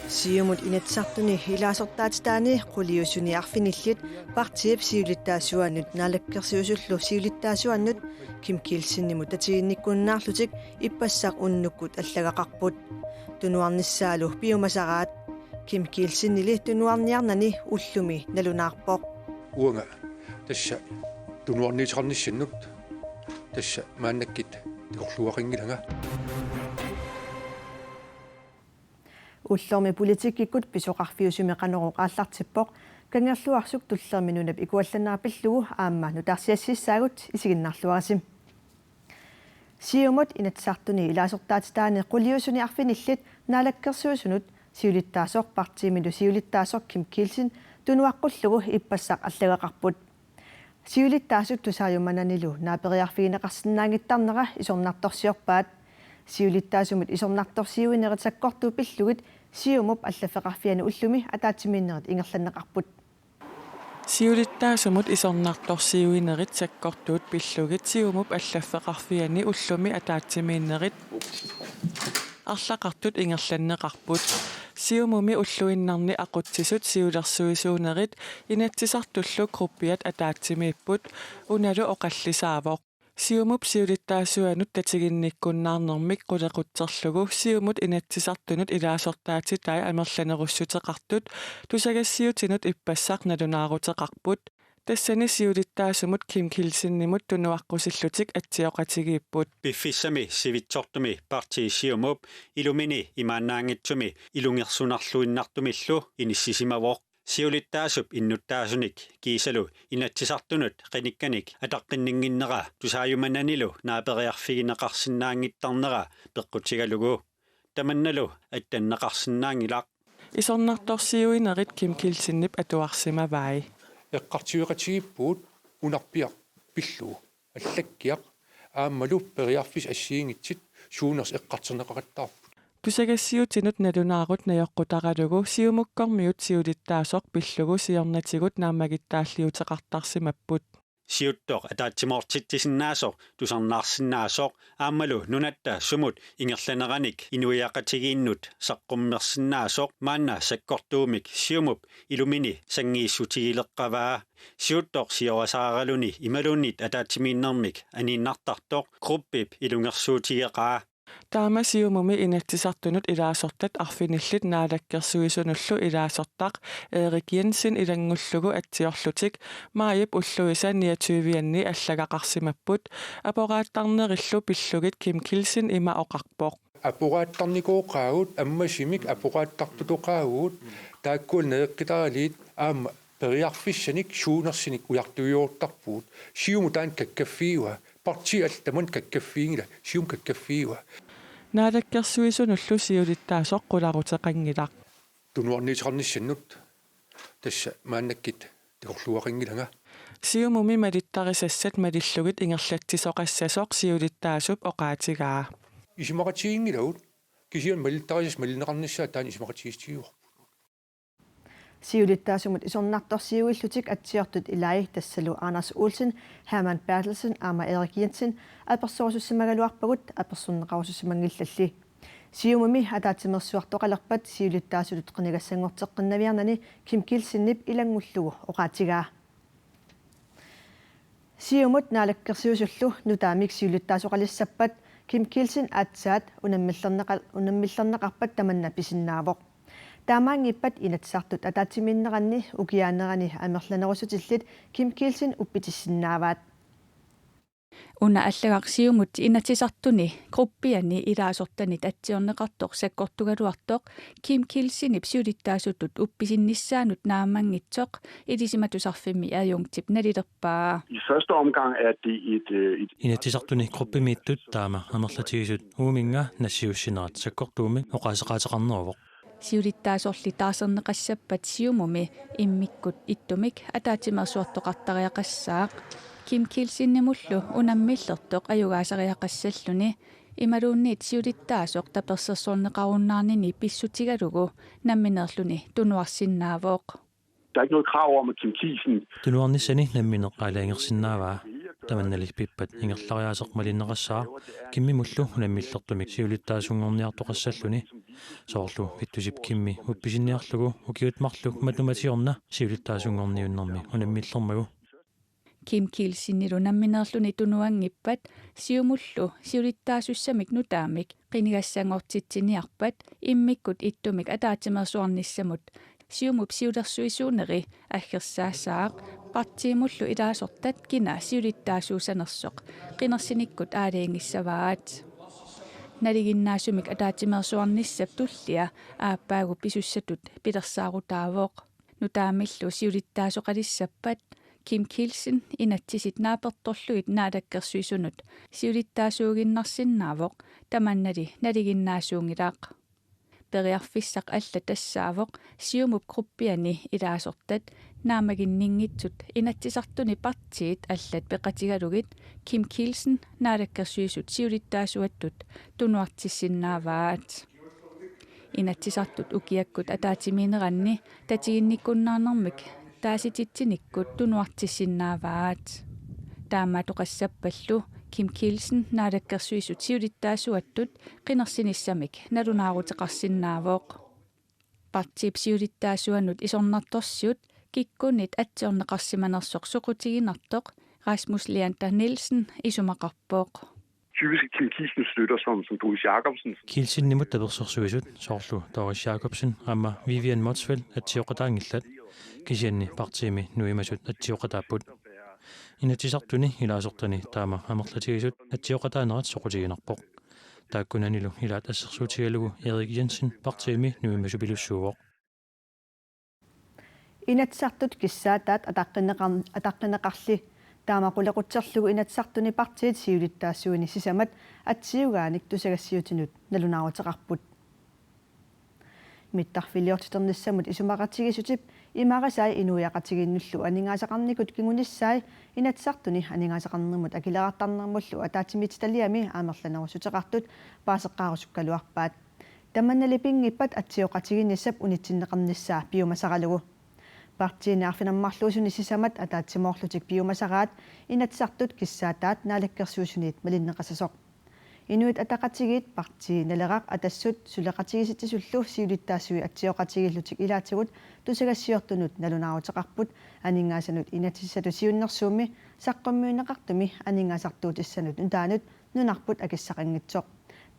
Siumut inatsartuni ilaasortaatitaani quliusuniarfinillit partiip siulittaasuannut naalakkersiusullu siulittaasuannut Kim Kielsinnimu tatiginnikkunnaarlutik ippassaq unnukkut allagaqarput tunuarnissaalu piumasaraat Kim Kielsinnili tunuarniarnani ullumi nalunaarpoq uanga tassa tunuarniitarnissinnut tassa maannakkit tiqorluaqingilanga уллорми политиккиккут писоқарфиусумеқанеру qaаллартиппоқ кангааллуарсук туллерминунап икуалланаарпиллугу аама нутаарсиассиссаагут исигиннаарлуарасим сиумут инатсартуни илаасортаатитаани қулиусуни арфиниллит наалаккерсуусунут сиулиттаасоқ партиимилу сиулиттаасоқ Kim Kielsin тунуаққуллугу иппассақ аллагақарпут сиулиттаасут тусааюмананилу наапериарфигинеқарсинаангиттарнера исорнарторсиорпаат сиулиттаасумут исорнарторсиуинеритсаккорту пиллугит сиумуп аллафеқарфиани уллуми атаатсимииннерит ингерланнеқарпут сиулиттаасумут исорнарторсиуинерит саккортуут пиллугит сиумуп аллафеқарфиани уллуми атаатсимииннерит арлақартут ингерланнеқарпут сиумуми уллуиннарни ақутсисут сиулерсуисуунерит инатсисартуллу группиат атаатсимииппут уналу оқаллисаавоқ сиумуп сиулиттаасуанут татигинниккуннаарнэрмик қулеқутсерлугу сиумут инатсисартунут илаасортаатитай амерланеруссутеқартут тусагассиутинут иппассақ налунаарутеқарпут тассани сиулиттаасумут Kim Kielsinнимут тунуаққусиллутик атсиоқатигииппут пиффиссами сивитсортуми партии сиумуп илумини имаанаангитсуми илунгерсунарлуиннартумиллу иниссисимавоқ сиулиттаасуп иннуттаасуник кисалу инатсисартунут қиникканик атаққиннингиннера тусааюмананилу наапериарфигинеқарсинаангиттарнера пеққутигалугу таманналу аттаннеқарсинаангилақ исорнарторсиуинерит Kim Kielsinнип атуарсимаваи эққартиуқатигиппуут унарпиақ пиллуу аллаккиақ ааммалу периарфис ассиингитсит суунерс эққартернеқараттаарпут тусагассиутинут налунаарут наёққутаралугу сиумуккормиут сиулиттаасоқ пиллугу сиорнатигут наамагиттааллиутеқартарсимаппут сиуттоқ атаатсимоортиттисиннаасоқ тусарнаарсинаасоқ аамалу нунатта сумут ингерланераник инуиақатигииннут саққуммерсинаасоқ маанна саккортуумик сиумуп илумини сангииссутигилеққаваа сиуттоқ сиорасааралуни ималууннит атаатсимииннэрмик анииннартартоқ группип илунгерсуутигеқаа таама сиумуми инатсисартунут илаасортат арфиниллит наалаккерсуисунуллу илаасортақ Erik Jensen илангуллугу атсиорлутик маайип уллуиса 29-анни аллагақарсимаппут апорааттарнериллу пиллугит Kim Kielsin има оқарпоқ апорааттарникооқаагут аммасимик апорааттартутоқаагут тааккуул неэққитаралиит аама периарфиссаник суунерсиник уяртуйуортарпуут сиуму таан каккаффиуа парти алтамун каккаффиингила сиум каккаффиуа наалаккерсуисунуллу сиулиттаасоқ қуларутеқангилақ тунуарниитерниссаннут тасса мааннаккит тиқорлуақингилага сиумуми малиттарисассат малиллугит ингерлатсисоқассасоқ сиулиттаасуп оқаатигаа исимақатигингилаут кисиан малиттарисас малинеқарниссаа таан исимақатигистигиуар сиулиттаасумут исорнарторсиуиллутик атсиортут илай тассалу Anders Olsen, Herman Bertelsen, аама Erik Jensen аперсорусуссимагалуарпагут аперсуннеқарусуссимангиллалли сиумуми атаатимерсуартоқалерпат сиулиттаасулут қинигассангортеққиннавиарнани Kim Kielsinнип илангуллугу оқаатигаа сиумут наалаккерсиусуллу нутаамик сиулиттаасоқалиссаппат Kim Kielsin атсаат унаммиллернеқарпат таманна писиннаавоқ таамаангиппат инатсартут атаатсимииннеранни укиаанерани амерланерусутиллит Kim Kielsin уппитиссиннааваат уна аллагарсиумут инатсисартуни группиани илаасортанит атсиорнеқартоқ саккортугалуартоқ Kim Kielsinip сиулиттаасуттут упписиннissaanut наамангитсоқ илисиматусарфимми аажунгтип налилерпаа I første omgang er det et инатсисартуни группимииттут таама амерлатигисут ууминга нассиуссинерат саккортууми оқаасеқаатеқарнеровоқ сиулиттаасорли таасернеқассаппат сиумуми иммиккут иттумик атаатимерсуартоқартариақассаақ Kim Kielsinнимуллу унаммиллертоқ аюгаасариақассаллуни ималуунниит сиулиттаасоқ таперсерсорнеқаруннаарнини писсутигалугу намминерлуни тунуарсиннаавоқ Der er ikke noget krav om, at Kim Kielsin тунуарниссани намминеққалаангерсиннааваа таманнали пиппат ингерлариасеқ малиннеқассаа киммимуллу унаммиллертумик сиулиттаасунгорниартоқассаллуни соорлу питтусип кимми упписинниарлугу укиутмарлук матуматиорна сиулиттаасунгорниуннэрми унаммиллэрмагу Kim Kielsinnilu namminerluni tunuangippat siumullu siulittaasussамик nutaamik qinigassangortitsiniarpat immikkut ittumik ataatimersuarnissamut siumup siulersuisuuneri аггерсаассаақ партиимуллу илаасортат кина сиулиттаасуусанерсоқ қинерсиниккут аалиингиссаваат налигиннаасумик атаатимерсуарниссап туллиа ааппаагу писуссатут пилерсаарутаавоқ нутаамиллу сиулиттаасоқалиссаппат Kim Kielsen inattisit naapertorluit naalakkersuisunut siulittaasuuginnersinnaavoq tamannali naliginnaasuungilaaq periarfissaq alla tassaavoq siumup gruppiani ilaasortat naamaginninngitsut inattisartuni partiit allat peqatigalugit Kim Kielsen naalakkersuisut siulittaasuattut tunuartissinnaavaat inattisartut ukiakkut ataatimiineranni tatiginnikkunnaarnermik таасититсиниккут тунуартиссиннааваат таамаатоқассаппаллу Kim Kielsen наалаккерсуисут сиулиттаасуаттут қинерсиниссамик налунаарутеқарсиннаавоқ партип сиулиттаасуанут исорнарторсиут киккунит атсиорнеқарсиманерсоқ соқутигинартоқ Rasmus Leander Nielsen исумақарпоқ Typisk Kim Kielsen støtter som Doris Jacobsen. Kielsen nimut tabersorsuisut soorlu Doris Jacobsen ramma Vivian Motzfeldt atsioqataangillat кисианни партиими нуимасут атсиоқатааппут инатисартуни илаасортани таама амерлатигисут атсиоқатаанерат соқутигинарпоқ тааккунанилу илаат ассерсуутигалугу Erik Jensen партиими нуимасупилуссуувоқ инатсартут киссаатаат атаққинеқарли таамақулеқутсерлугу инатсартуни партиит сиулиттаассуини сисамат атсиугааник тусагассиутинут налунаарутеқарпут миттарфилиортитерниссамут исумақатигисутип имарасай инуяқатигиннуллу анингаасақарникут кигуниссаи инатсартуни анингаасақарнэрмут акилеқартарнэрмуллу атаатимититалиами аамерланерусутеқартут паасеққаарусуккалуарпаат таманнали пингиппат атсиоқатигинниссап унитсиннеқарниссаа пиумасаралугу партиини арфинаммарлуусуни сисамат атаатсимоорлутик пиумасараат инатсартут киссаатаат наалаккерсуусуниит малиннеқасасоқ инуит атақатигит партии налерақ атассут сулеқатигиситсуллу сиулиттаассуи атсиоқатигиллутик илаатигут тусагассиортунут налунаарутеқарпут анингаасанут инатиссату сиуннэрсуумми саққуммиунеқартуми анингаасартуут иссанут нутаанут нунарпут акиссақангитсоқ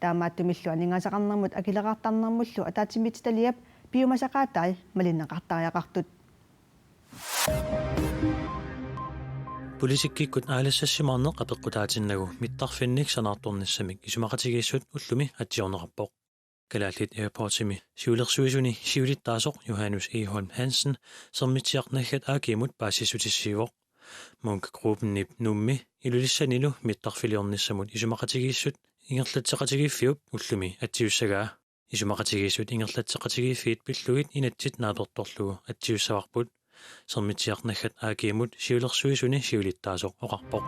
таамааттумиллу анингаасақарнэрмут акилеқартарнэрмуллу атаатимититалиап пиумасақаатай малиннеқартариақартут Политиккиккут аалассассимаарнеқ апеққутаатиннагу миттарфинник санаарторниссамик исумақатигиссут уллуми атсиорнеқарпоқ калааллит аирпортими сиулерсуисуни сиулиттаасоқ Johannes Eholm Hansen сэрмитсиарнаггат аакимут паассисутиссиивоқ мунк группеннип нумми илулиссанилу миттарфилиорниссамут исумақатигиссут ингерлатсеқатигиффиуп уллуми атсиуссагаа исумақатигиссут ингерлатсеқатигиффиит пиллугит инатсит нааторторлугу атсиуссаварпут сэрмитсиарнаггат аакиимут сиулерсуисуни сиулиттаасоқ оқарпоқ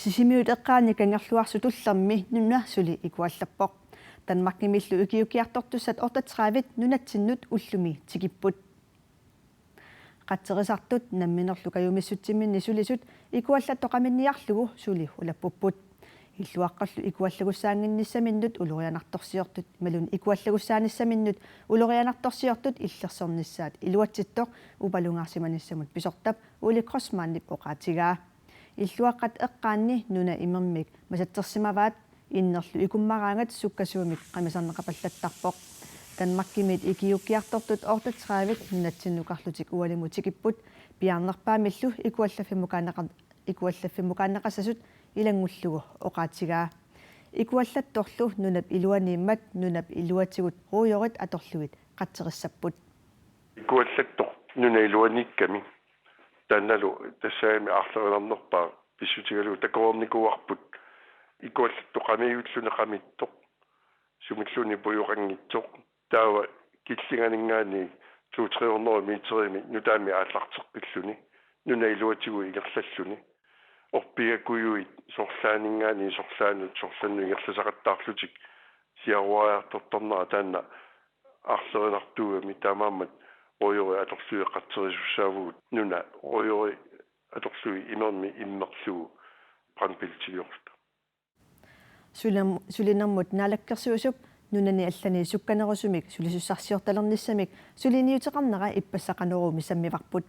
сисимиут эққаани кангерлуарсу туллерми нуна сули икуаллаппоқ танмаркимиллу икиукиартортуссат ортатраавит нунатсиннут уллуми тигиппут қаттерисартут намминерлу каюмиссутсиминни сулисут икуаллаттоқаминниарлугу сули улаппуппут иллуаққаллу икуаллагуссаангинниссаминнут улорианарторсиортут малун икуаллагуссааниссаминнут улорианарторсиортут иллерсорнissaат илуатситтоқ упалунгаарсиманиссамут писортап ули кроссмааннип оқаатигаа иллуаққат эққаанни нуна имермик масатсерсимаваат иннерлу икуммараангат суккасуумик қамисарнеқапаллаттарпоқ танмаккимит икиуккиартортут ортатраавит нунатсиннукарлутик уалимутикиппут пиарнерпаамиллу икуаллаффимукааннеқассасут илангуллугу оқаатигаа икуаллатторлу нунап илуанииммат нунап илуатигут руйорит аторлуит қаттериссаппут Икуаллаттор нуна илуаникками танналу тассаами арлериларнерпаа писсутигалу такоорникуарпут икуаллаттоқамиуллунеқамиттоқ сумиллуни пуйоқангитсоқ таава киллинганингаани 2-300 метрими нутаами ааллартеққиллуни нуна илуатигу игерллаллуни орпигакуйуит сорлаанингаани сорлаанну ингерласақаттаарлутик сиаруаартортарнера таанна арлеринартуами таамааммат Rojori atorlui qatserisussaavugut nuna rojori atorlui imermi immerlugu brandbiltiliorlu. Sulinermut naalakkersuusup nunani allani sukkanerusumik sulisussarsiortalernissamik suliniuteqarnera ippassaqanerumi sammivarput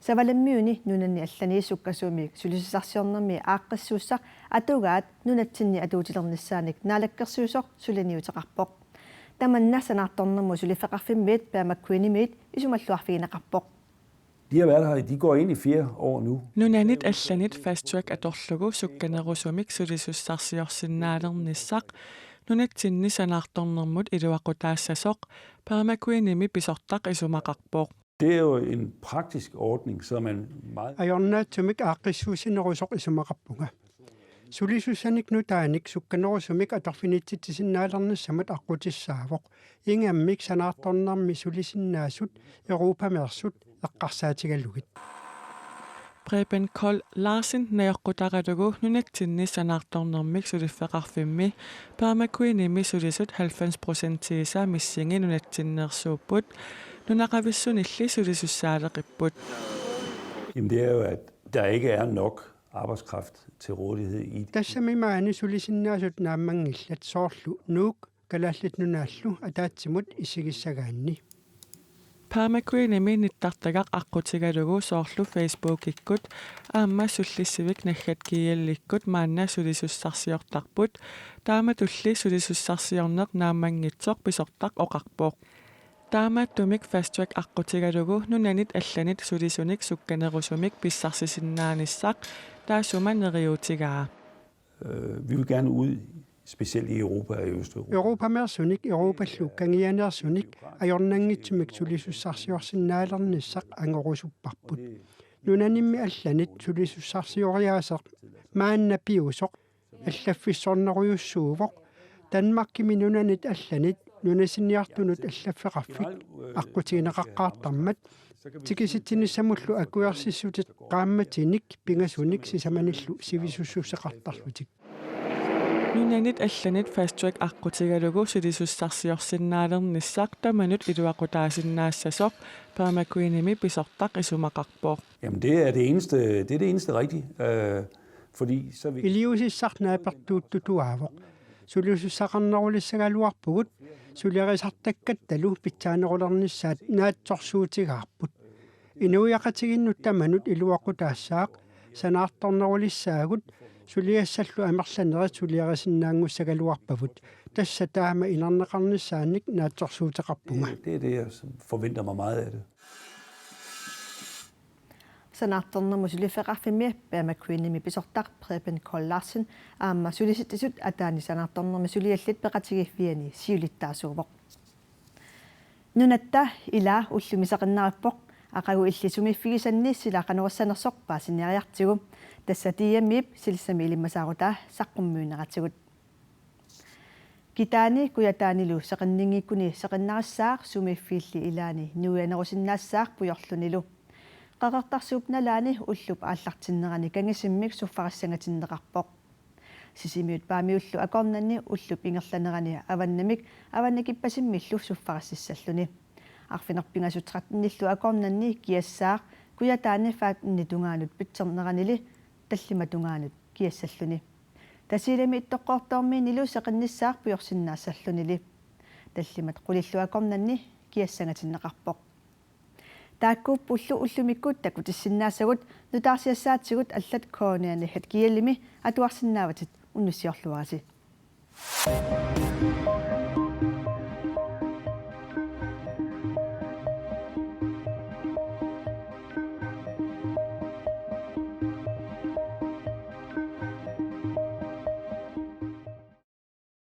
savalammiuni nunani allani sukkasuumik sulisussarsiornermi aaqqissuussaq atugaat nunatsinni atuutilernisaanik naalakkersuusoq suliniuteqarpoq tamanna sanartornermu sulifeqarfimmiit paamakkuinimiit isumalluarfiginaqarpoq. De har været her, de går ind i 4 år nu. Nunanit allanit fast track atorlugu sukkanerusumik sulisussarsiorsinnaalernisaq nunatsinni sanartornermut iluaqutaassassoq paamakuinimi pisortaq isumaqarpoq. Det er jo en praktisk ordning, så man meget... Ajornaatumik aaqqissuusinerusoq isumaqarpunga. Sulisussanik nutaanik sukkanerusumik atorfinitsitisinnaalernissamut aqutissaavoq. Ingammik sanartornermi sulisinnaasut Europamersut eqqarsaatigalugit. Preben Kold Larsen najoqqutaqalugu nunatsinni sanartornermik suliffeqarfimmi paamakuinimi sulisut 90% missingi nunatsinneersuupput nunaqavissunilli sulisussaaleqipput. Jamen det er jo, at der ikke er nok arbejdskraft til rådighed i... Tassami maani sulisinnaasut naammangillat soorlu nuuk kalaallit nunaallu ataatsimut isigissagaanni. Paamakuinimi nittartagaq aqqutigalugu soorlu Facebook-ikkut aamma sullissivik naggatkiiallikkut maanna sulisussarsiortarput taamatulli sulisussarsiorneq naammangitsoq pisortaq oqarpoq. Taamattumik fast track aqqutigalugu nunanit allanit sulisunik sukkanerusumik pissarsisinnaanissaq taasuma neriutigaa. Vi vil gerne ud, specielt i Europa og i Østeuropa. Europamersunik Europallu kangianersunik ajornangitsumik sulisussarsiorsinnaalernissaq angerusupparput. Nunanimmi allanit sulisussarsioriaaseq maanna piusoq allaffissorneruyussuuvoq Danmarkimi nunanit allanit nunasiniartunut allaffeqarfik aqutigineqaqqaartarmat tikisittinissamullu akuersissutit qaammatinik pingasunik sisamanillu sivisussusseqartarlutik. Nunanit allanit fast track aqqutigalugu sulisussarsiorsinnaalernisaq tamanut iluaqutaasinnaassasoq paamakuinimi pisortaq isumaqarpoq. Jamen det er det eneste rigtige, fordi så vi... Iliusissarnaapertuuttutuaavoq sulisussaqarnerulissagaluarpugut suliarisartakkattalu pitsaanerulernissaat naatsorsuutigaarput. Inuiaqatiginnut tamanut iluaqutaassaaq sanaartornerulissaagut suliassallu amerlanerit suliarisinnaangussagaluarpavut. Tassa taama inerneqarnissaannik naatsorsuuteqarpunga. Det er det, jeg forventer mig meget af det. Sanartornermu sulifeqarfimmi paamakkuinimi pisortaq Preben Kold Larsen aamma sulisittisut ataani sanartornermi suliallit peqatigiffiani siulittaasuuvoq. Nunatta ila ullumisaqinnaarippoq aqagu illisumiffigisanni silaqanerussanersoq paasiniariartigu tassatiammiip silissami ilimmasaarutaa saqqummuuneratigut. Kitaani kuyataanilu seqinningikkuni seqinnarassaaq sumiffiilli ilaani nuuyanerusinnaassaaq pujorlunilu. Qaqartarsuupnalaani ullup aallartinnerani kangisimmik suffarassangatinnеқарпоq. Sisimiut paamiullu akornanni ullup ingerlanerani avannamik avannakippasimmiillu suffarassissalluni. Arfinerpingasutratnillu akornanni kiassaaq kuyataani faatni tungaanut pitserneranili tallimatungaanut kiassalluni. Tasilami ittoqqortormiinilu seqinnissaaq pujorsinnaassallunili. Tallimat qulillu akornanni kiassangatinnеқарпоq. Taakkuuppullu ullumikkut takutissinnaassagut nutaarsiassaatsigut allat kooniani hatkiallimi atuarsinnaavatit unnussiorluarasi.